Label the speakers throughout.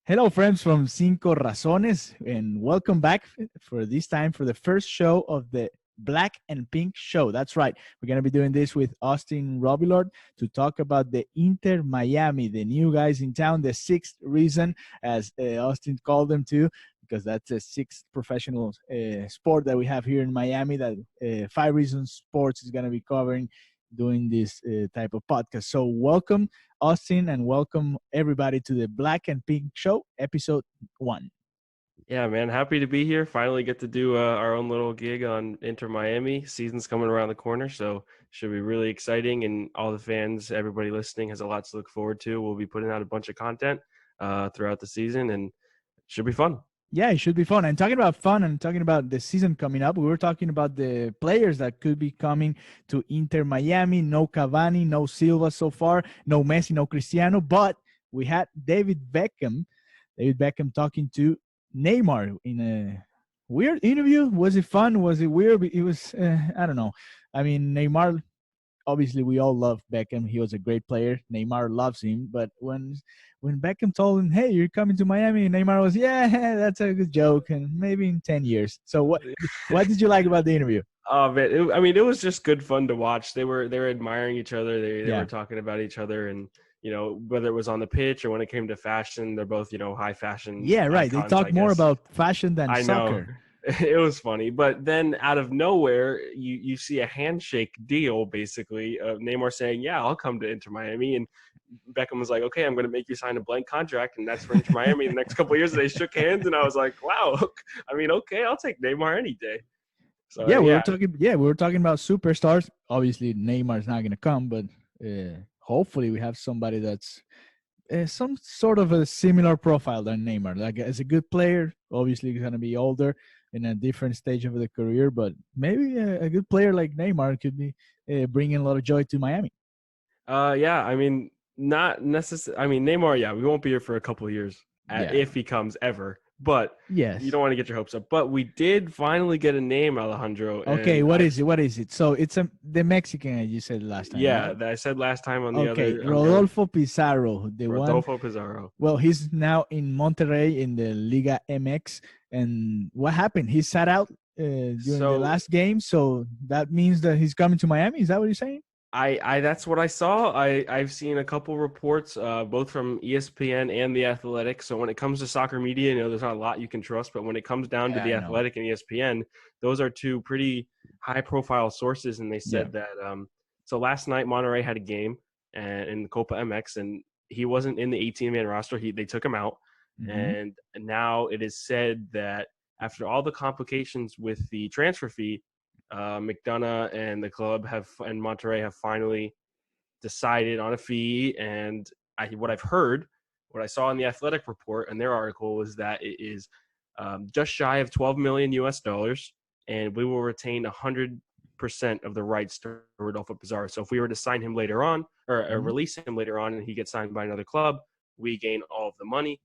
Speaker 1: Hello, friends from Cinco Razones, and welcome back for this time for the first show of the Black and Pink Show. That's right. We're going to be doing this with Austin Robillard to talk about the Inter Miami, the new guys in town, the sixth reason, as Austin called them to, because that's a sixth professional sport that we have here in Miami that Five Reasons Sports is going to be covering doing this type of podcast. So welcome, Austin, and welcome everybody to the Black and Pink Show, episode 1.
Speaker 2: Yeah, man, happy to be here. Finally get to do our own little gig on Inter Miami. Season's coming around the corner, so should be really exciting. And all the fans, everybody listening has a lot to look forward to. We'll be putting out a bunch of content throughout the season, and it should be fun.
Speaker 1: Yeah, it should be fun. And talking about fun and talking about the season coming up, we were talking about the players that could be coming to Inter Miami. No Cavani, no Silva so far, no Messi, no Cristiano, but we had David Beckham talking to Neymar in a weird interview. Was it fun? Was it weird? It was, I don't know. I mean, Neymar, obviously we all love Beckham. He was a great player. Neymar loves him. But when Beckham told him, hey, you're coming to Miami, Neymar was, yeah, that's a good joke. And maybe in 10 years. So what did you like about the interview?
Speaker 2: Oh, man. It was just good fun to watch. They were admiring each other. They were talking about each other. And, you know, whether it was on the pitch or when it came to fashion, they're both, high fashion.
Speaker 1: Yeah, right.
Speaker 2: Icons,
Speaker 1: they talk more about fashion than soccer.
Speaker 2: Know. It was funny, but then out of nowhere, you see a handshake deal, basically, of Neymar saying, yeah, I'll come to Inter Miami, and Beckham was like, okay, I'm going to make you sign a blank contract, and that's for Inter Miami in the next couple of years. And they shook hands, and I was like, wow, I mean, okay, I'll take Neymar any day. So,
Speaker 1: we were talking about superstars. Obviously, Neymar's not going to come, but hopefully we have somebody that's some sort of a similar profile than Neymar. Like, as a good player, obviously he's going to be older, in a different stage of the career, but maybe a good player like Neymar could be bringing a lot of joy to Miami.
Speaker 2: Yeah, I mean, not necessarily. I mean, Neymar, yeah, we won't be here for a couple of years if he comes ever. But
Speaker 1: yes,
Speaker 2: you don't want to get your hopes up. But we did finally get a name, Alejandro.
Speaker 1: Okay, what is it? What is it? So it's the Mexican you said last time.
Speaker 2: Yeah,
Speaker 1: right?
Speaker 2: That I said last time on the other.
Speaker 1: Okay, Rodolfo Pizarro,
Speaker 2: Rodolfo Pizarro.
Speaker 1: Well, he's now in Monterrey in the Liga MX. And what happened? He sat out during the last game, so that means that he's coming to Miami. Is that what you're saying?
Speaker 2: I that's what I saw. I've seen a couple reports, both from ESPN and The Athletic. So when it comes to soccer media, there's not a lot you can trust. But when it comes down to The Athletic and ESPN, those are two pretty high-profile sources. And they said that so last night Monterrey had a game in the Copa MX, and he wasn't in the 18-man roster. They took him out. Mm-hmm. And now it is said that after all the complications with the transfer fee, McDonough and the club and Monterrey have finally decided on a fee. And what I saw in the Athletic report and their article was that it is just shy of $12 million US, and we will retain 100% of the rights to Rodolfo Pizarro. So if we were to sign him later on or release him later on, and he gets signed by another club, we gain all of the money.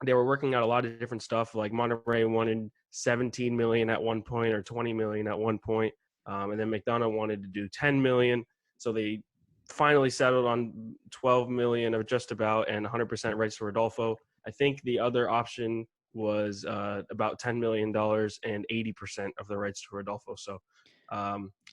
Speaker 2: They were working out a lot of different stuff. Like Monterrey wanted 17 million at one point or 20 million at one point. And then McDonough wanted to do 10 million. So they finally settled on 12 million or just about, and 100% rights to Rodolfo. I think the other option was about $10 million and 80% of the rights to Rodolfo. So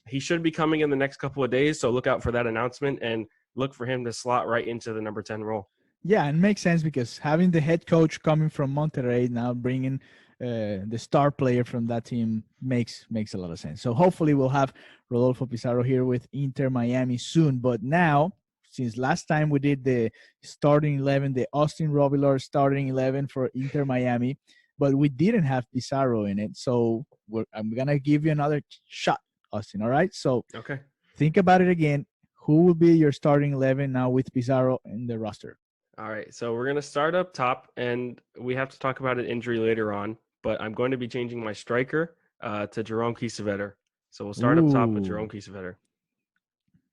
Speaker 2: he should be coming in the next couple of days. So look out for that announcement and look for him to slot right into the number 10 role.
Speaker 1: Yeah, and it makes sense because having the head coach coming from Monterrey now bringing the star player from that team makes a lot of sense. So hopefully we'll have Rodolfo Pizarro here with Inter Miami soon. But now, since last time we did the starting 11, the Austin Robillard starting 11 for Inter Miami, but we didn't have Pizarro in it. So I'm going to give you another shot, Austin, all right? So
Speaker 2: okay,
Speaker 1: think about it again. Who will be your starting 11 now with Pizarro in the roster?
Speaker 2: All right, so we're going to start up top, and we have to talk about an injury later on, but I'm going to be changing my striker to Jerome Kiesewetter. So we'll start up top with Jerome Kiesewetter.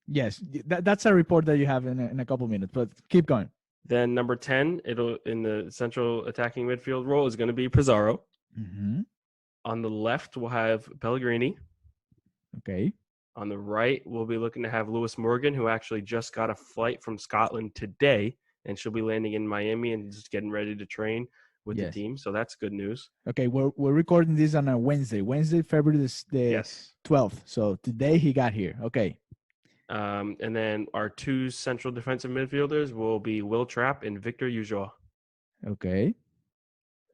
Speaker 1: Yes, that's a report that you have in a couple minutes, but keep going.
Speaker 2: Then number 10, in the central attacking midfield role is going to be Pizarro.
Speaker 1: Mm-hmm.
Speaker 2: On the left, we'll have Pellegrini.
Speaker 1: Okay.
Speaker 2: On the right, we'll be looking to have Lewis Morgan, who actually just got a flight from Scotland today and she'll be landing in Miami and just getting ready to train with the team. So that's good news.
Speaker 1: Okay, we're recording this on a Wednesday, February the 12th. So today he got here. Okay.
Speaker 2: And then our 2 central defensive midfielders will be Will Trapp and Victor Ujoa.
Speaker 1: Okay.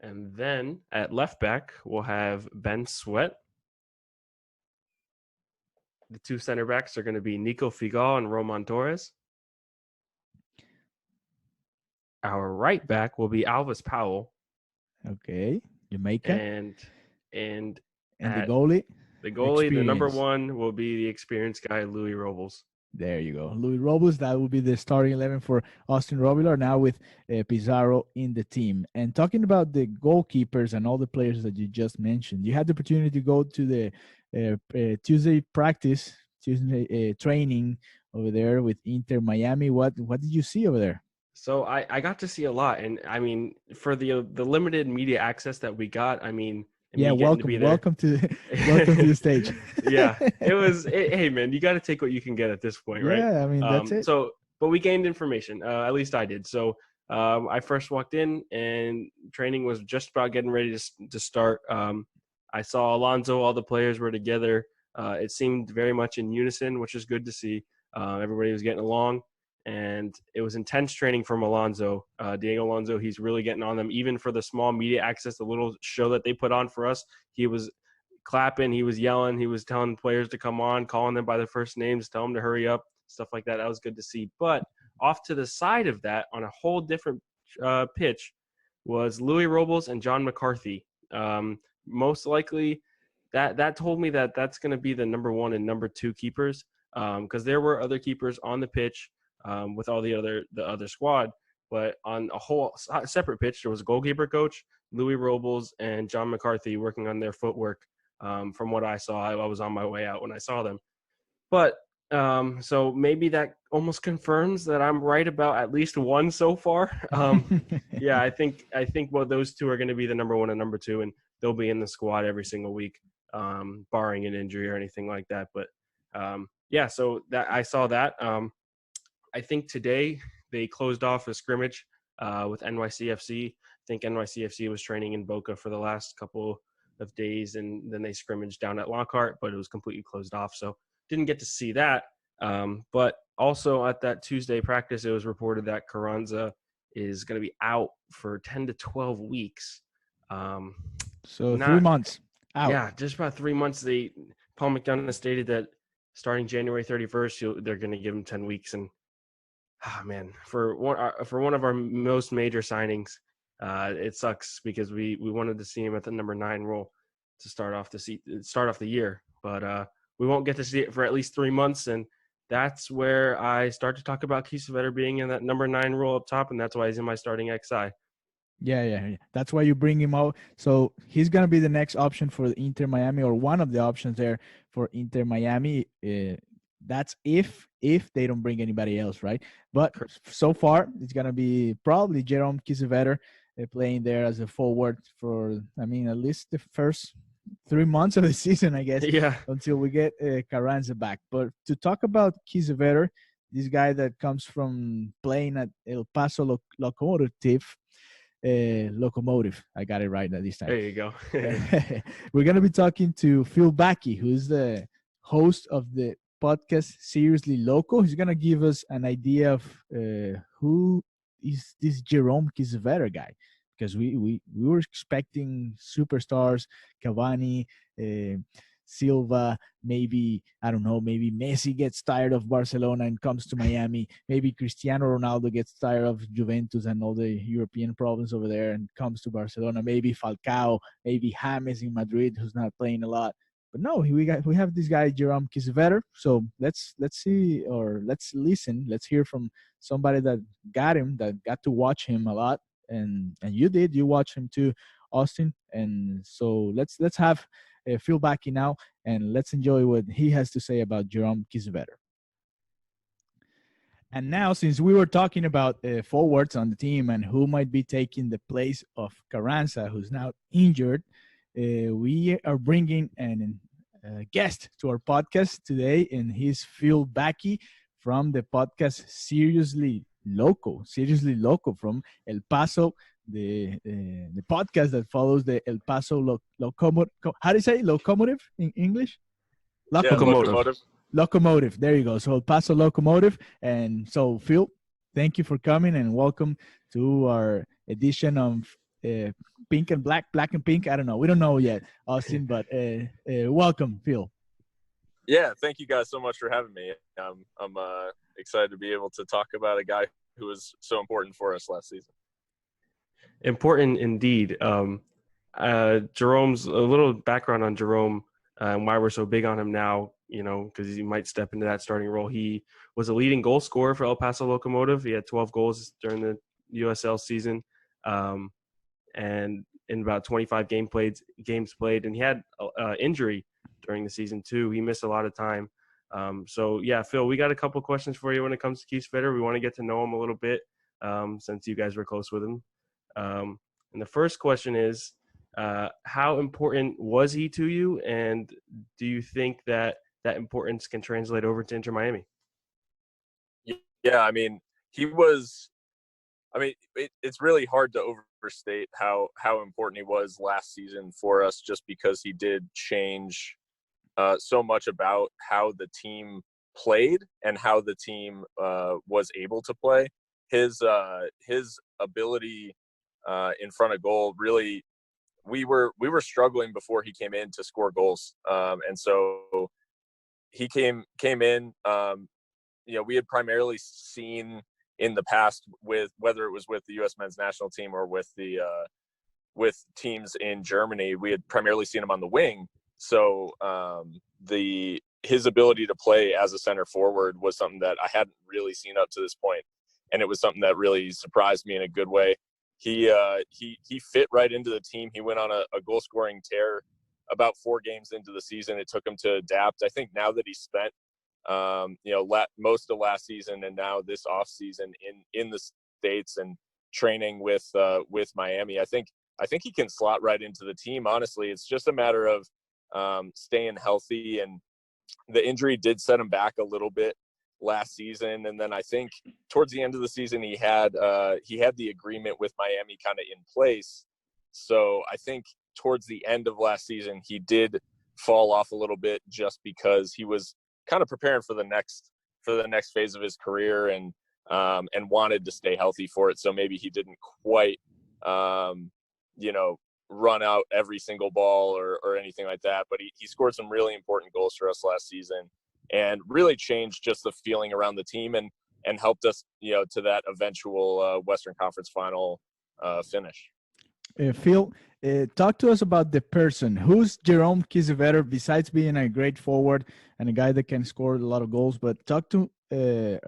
Speaker 2: And then at left back, we'll have Ben Sweat. The 2 center backs are going to be Nico Figal and Roman Torres. Our right back will be Alvis Powell.
Speaker 1: Okay. Jamaica.
Speaker 2: And
Speaker 1: the goalie?
Speaker 2: The goalie, the number 1, will be the experienced guy, Louis Robles.
Speaker 1: There you go. Louis Robles, that will be the starting 11 for Austin Robillard, now with Pizarro in the team. And talking about the goalkeepers and all the players that you just mentioned, you had the opportunity to go to the Tuesday practice, Tuesday training over there with Inter Miami. What did you see over there?
Speaker 2: So I got to see a lot. And, I mean, for the limited media access that we got, I mean – welcome to the stage. Yeah, hey man, you got to take what you can get at this point, right?
Speaker 1: Yeah, I mean that's it.
Speaker 2: So, but we gained information. At least I did. So, I first walked in and training was just about getting ready to start. I saw Alonso. All the players were together. It seemed very much in unison, which is good to see. Everybody was getting along. And it was intense training from Alonso. Diego Alonso, he's really getting on them. Even for the small media access, the little show that they put on for us, he was clapping, he was yelling, he was telling players to come on, calling them by their first names, tell them to hurry up, stuff like that. That was good to see. But off to the side of that, on a whole different pitch, was Louis Robles and John McCarthy. Most likely, that told me that that's going to be the number 1 and number 2 keepers, because there were other keepers on the pitch. With all the other squad, but on a whole separate pitch, there was a goalkeeper coach, Louis Robles, and John McCarthy working on their footwork. From what I saw, I was on my way out when I saw them. But so maybe that almost confirms that I'm right about at least 1 so far. Yeah, I think those 2 are going to be the number 1 and number 2, and they'll be in the squad every single week, barring an injury or anything like that. But yeah, so that I saw that. I think today they closed off a scrimmage with NYCFC. I think NYCFC was training in Boca for the last couple of days, and then they scrimmaged down at Lockhart, but it was completely closed off. So didn't get to see that. But also at that Tuesday practice, it was reported that Carranza is going to be out for 10 to 12 weeks.
Speaker 1: So 3 months out.
Speaker 2: Yeah, just about 3 months. Paul McDonough stated that starting January 31st, they're going to give him 10 weeks. And man, for one of our most major signings, it sucks because we wanted to see him at the number 9 role to start off the year, but we won't get to see it for at least 3 months, and that's where I start to talk about Kiesewetter being in that number 9 role up top, and that's why he's in my starting XI.
Speaker 1: Yeah. That's why you bring him out. So he's gonna be the next option for Inter Miami, or one of the options there for Inter Miami. That's if they don't bring anybody else, right? But so far, it's going to be probably Jerome Kiesewetter playing there as a forward for, I mean, at least the first 3 months of the season, I guess, until we get Carranza back. But to talk about Kiesewetter, this guy that comes from playing at El Paso Locomotive, I got it right this time.
Speaker 2: There you go.
Speaker 1: We're going to be talking to Phil Baki, who's the host of the podcast Seriously Loco. He's gonna give us an idea of who is this Jerome Kiesewetter guy, because we were expecting superstars, Cavani, Silva, maybe, I don't know, maybe Messi gets tired of Barcelona and comes to Miami, maybe Cristiano Ronaldo gets tired of Juventus and all the European problems over there and comes to Barcelona, maybe Falcao, maybe James in Madrid, who's not playing a lot. But no, we have this guy Jerome Kiesewetter. So let's see, or let's listen. Let's hear from somebody that got him, that got to watch him a lot, and you watch him too, Austin. And so let's have Phil Baki now, and let's enjoy what he has to say about Jerome Kiesewetter. And now, since we were talking about forwards on the team and who might be taking the place of Carranza, who's now injured, we are bringing a guest to our podcast today, and he's Phil Baki from the podcast Seriously Loco, Seriously Loco from El Paso, the podcast that follows the El Paso Locomotive. How do you say locomotive in English?
Speaker 2: Locomotive.
Speaker 1: Locomotive. There you go. So El Paso Locomotive. And so, Phil, thank you for coming and welcome to our edition of Pink and Black, Black and Pink. I don't know. We don't know yet, Austin, but welcome, Phil.
Speaker 3: Yeah, thank you guys so much for having me. I'm excited to be able to talk about a guy who was so important for us last season.
Speaker 2: Important indeed. Jerome's a little background on Jerome and why we're so big on him now, because he might step into that starting role. He was a leading goal scorer for El Paso Locomotive. He had 12 goals during the USL season, and in about 25 games played, and he had injury during the season too. He missed a lot of time. So yeah, Phil, we got a couple questions for you when it comes to Kiesewetter. We want to get to know him a little bit since you guys were close with him. And the first question is, how important was he to you, and do you think that importance can translate over to Inter Miami?
Speaker 3: Yeah, I mean, it's really hard to overstate how important he was last season for us, just because he did change so much about how the team played and how the team was able to play. His ability in front of goal, really, we were struggling before he came in to score goals, and so he came in. We had primarily seen in the past, with whether it was with the U.S. men's national team or with teams in Germany, we had primarily seen him on the wing. So his ability to play as a center forward was something that I hadn't really seen up to this point, and it was something that really surprised me in a good way. He fit right into the team. He went on a goal scoring tear about 4 games into the season. It took him to adapt. I think now that he's spent most of last season and now this off season in the States and training with Miami, I think he can slot right into the team. Honestly, it's just a matter of staying healthy, and the injury did set him back a little bit last season. And then I think towards the end of the season, he had the agreement with Miami kind of in place. So I think towards the end of last season, he did fall off a little bit, just because he was kind of preparing for the next phase of his career and wanted to stay healthy for it. So maybe he didn't quite, run out every single ball or anything like that. But he scored some really important goals for us last season and really changed just the feeling around the team and helped us, to that eventual Western Conference final finish.
Speaker 1: Phil, talk to us about the person. Who's Jerome Kiesewetter, besides being a great forward and a guy that can score a lot of goals? But talk to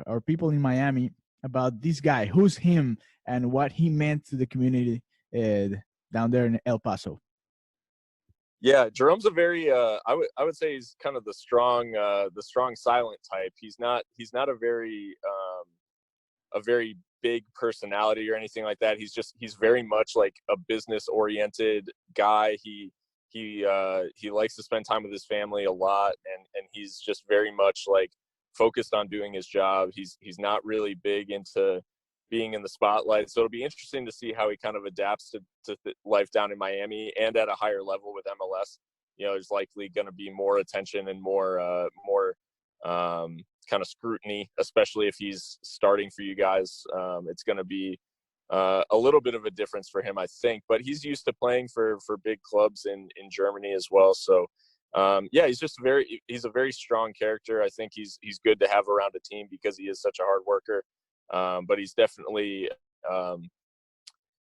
Speaker 1: our people in Miami about this guy. Who's him and what he meant to the community down there in El Paso?
Speaker 3: Yeah, Jerome's a very I would say he's kind of the strong silent type. He's not a very big personality or anything like that. He's very much like a business oriented guy. He likes to spend time with his family a lot, and he's just very much like focused on doing his job. He's not really big into being in the spotlight. So it'll be interesting to see how he kind of adapts to life down in Miami and at a higher level with MLS. There's likely going to be more attention and more kind of scrutiny, especially if he's starting for you guys. It's going to be a little bit of a difference for him, I think, but he's used to playing for big clubs in Germany as well. So he's a very strong character. I think he's good to have around a team because he is such a hard worker. But he's definitely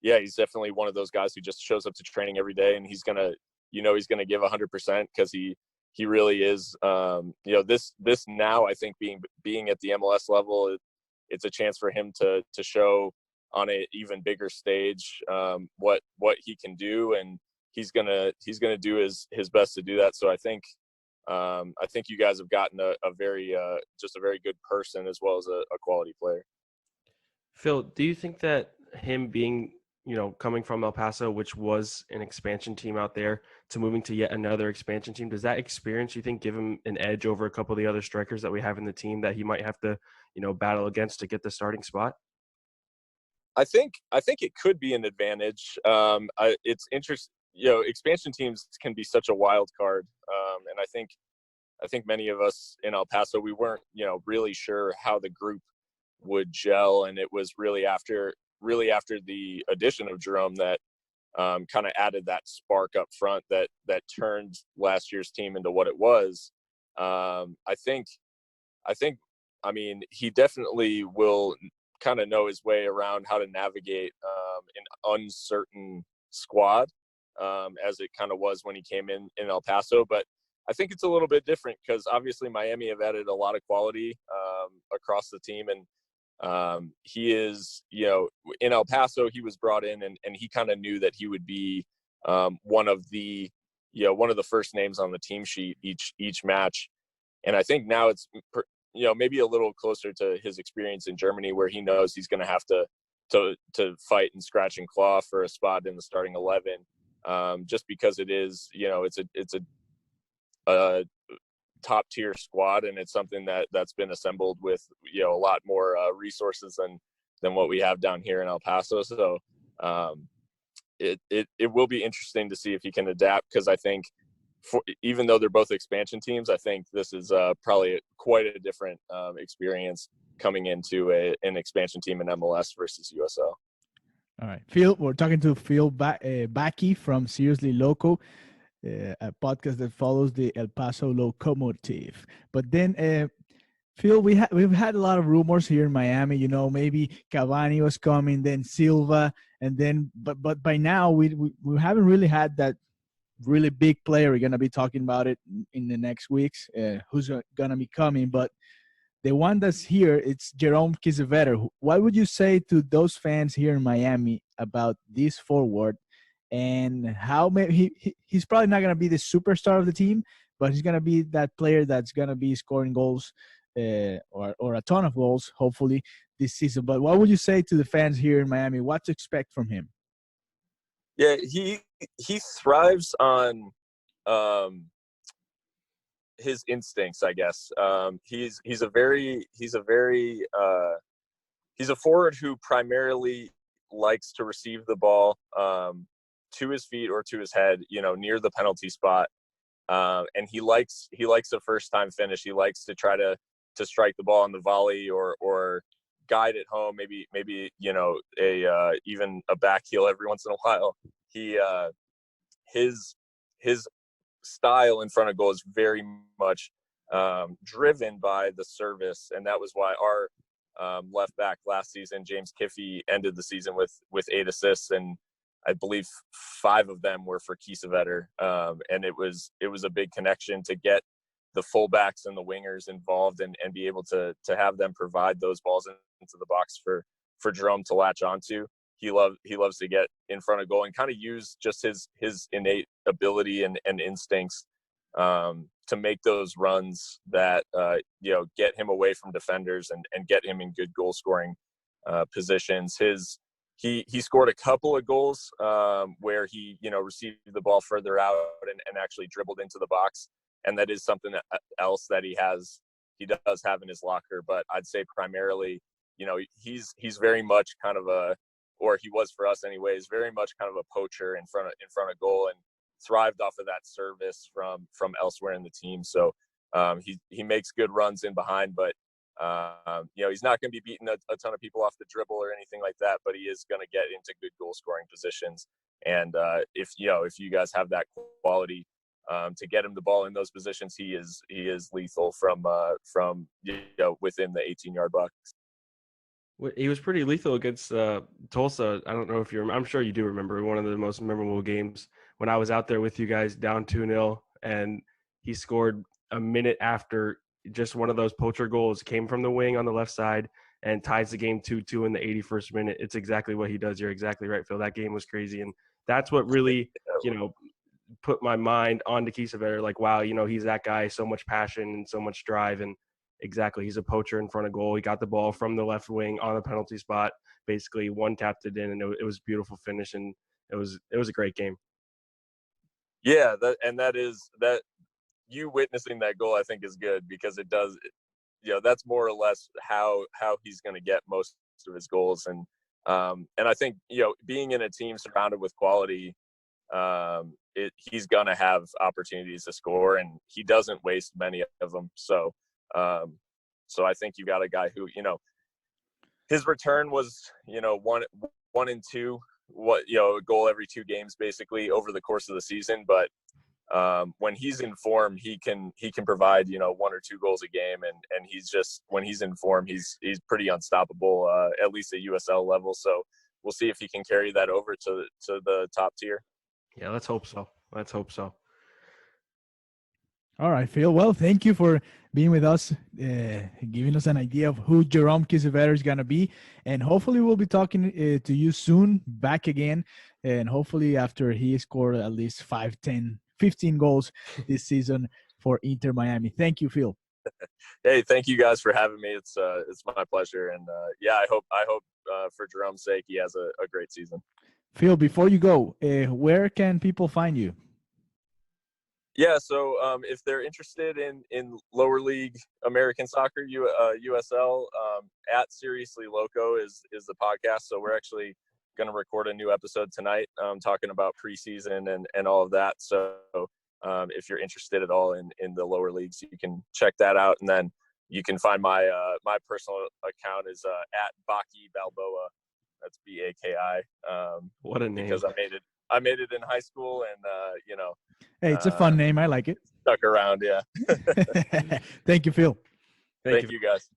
Speaker 3: one of those guys who just shows up to training every day, and he's gonna give 100% because he really is. This now, I think being at the MLS level, it's a chance for him to show on an even bigger stage what he can do, and he's gonna do his best to do that. So I think you guys have gotten a very good person as well as a quality player.
Speaker 2: Phil, do you think that him being, coming from El Paso, which was an expansion team out there, to moving to yet another expansion team, does that experience, you think, give him an edge over a couple of the other strikers that we have in the team that he might have to, battle against to get the starting spot?
Speaker 3: think it could be an advantage. It's interesting. Expansion teams can be such a wild card, and I think many of us in El Paso, we weren't really sure how the group would gel, and it was really after the addition of Jerome that kind of added that spark up front that turned last year's team into what it was. I mean, he definitely will kind of know his way around how to navigate an uncertain squad, as it kind of was when he came in El Paso. But I think it's a little bit different because obviously Miami have added a lot of quality across the team, and he is, in El Paso, he was brought in and he kind of knew that he would be one of the first names on the team sheet each match. And I think now it's, maybe a little closer to his experience in Germany, where he knows he's going to have to fight and scratch and claw for a spot in the starting 11, just because it is, it's a top tier squad, and it's something that's been assembled with a lot more resources than what we have down here in El Paso. So it will be interesting to see if he can adapt, because I think even though they're both expansion teams, I think this is probably quite a different experience coming into an expansion team in MLS versus USL.
Speaker 1: All right, Phil, we're talking to Phil Baki from Seriously Loco, a podcast that follows the El Paso Locomotive. But then, Phil, we've had a lot of rumors here in Miami. Maybe Cavani was coming, then Silva, and then but by now we haven't really had that really big player. We're gonna be talking about it in the next weeks. Who's gonna be coming? But the one that's here, it's Jerome Kiesewetter. What would you say to those fans here in Miami about this forward, and how he's probably not gonna be the superstar of the team, but he's gonna be that player that's gonna be scoring goals, or a ton of goals, hopefully this season. But what would you say to the fans here in Miami? What to expect from him?
Speaker 3: Yeah, he thrives on his instincts, I guess. He's a forward who primarily likes to receive the ball to his feet or to his head, near the penalty spot. And he likes a first time finish. He likes to try to strike the ball on the volley or guide it home, maybe even a back heel every once in a while. His style in front of goal is very much driven by the service, and that was why our left back last season, James Kiffey, ended the season with 8 assists, and I believe 5 of them were for Kiesewetter. And it was a big connection to get the fullbacks and the wingers involved and be able to have them provide those balls into the box for Jerome to latch onto. He loves to get in front of goal and kind of use just his innate ability and instincts to make those runs that get him away from defenders and get him in good goal scoring positions. He scored a couple of goals where he received the ball further out and actually dribbled into the box, and that is something else that he does have in his locker. But I'd say primarily, he's very much kind of or he was for us anyways, very much kind of a poacher in front of goal, and thrived off of that service from elsewhere in the team. So he makes good runs in behind, but he's not going to be beating a ton of people off the dribble or anything like that, but he is going to get into good goal scoring positions. And if you guys have that quality to get him the ball in those positions, he is lethal from within the 18-yard box.
Speaker 2: He was pretty lethal against Tulsa. I don't know if I'm sure you do remember one of the most memorable games when I was out there with you guys down 2-0, and he scored a minute after just one of those poacher goals, came from the wing on the left side and ties the game 2-2 in the 81st minute. It's exactly what he does. You're exactly right, Phil. That game was crazy. And that's what really, put my mind onto Kiesewetter. Like, wow, he's that guy, so much passion and so much drive. And exactly, he's a poacher in front of goal. He got the ball from the left wing on the penalty spot, basically one-tapped it in, and it was a beautiful finish, and it was a great game.
Speaker 3: Yeah, that you witnessing that goal, I think, is good, because it does, that's more or less how he's going to get most of his goals. And And I think, being in a team surrounded with quality, he's going to have opportunities to score, and he doesn't waste many of them. So I think you got a guy who, his return was, 1 and 2, a goal every 2 games basically over the course of the season. But when he's in form, he can provide 1 or 2 goals a game, and he's just, when he's in form, he's pretty unstoppable, at least at USL level. So we'll see if he can carry that over to the top tier.
Speaker 2: Yeah, let's hope so.
Speaker 1: All right, Phil. Well, thank you for being with us, giving us an idea of who Jerome Kiesewetter is going to be. And hopefully we'll be talking to you soon, back again. And hopefully after he scored at least 5, 10, 15 goals this season for Inter Miami. Thank you, Phil.
Speaker 3: Hey, thank you guys for having me. It's my pleasure. And I hope for Jerome's sake, he has a great season.
Speaker 1: Phil, before you go, where can people find you?
Speaker 3: Yeah, so if they're interested in lower league American soccer, USL, at Seriously Loco is the podcast. So we're actually going to record a new episode tonight, talking about preseason and all of that. So if you're interested at all in the lower leagues, you can check that out. And then you can find my personal account is at Baki Balboa. That's Baki.
Speaker 2: What a name!
Speaker 3: Because I made it in high school, and
Speaker 1: Hey, it's a fun name. I like it.
Speaker 3: Stuck around, yeah.
Speaker 1: Thank you, Phil.
Speaker 3: Thank you, guys.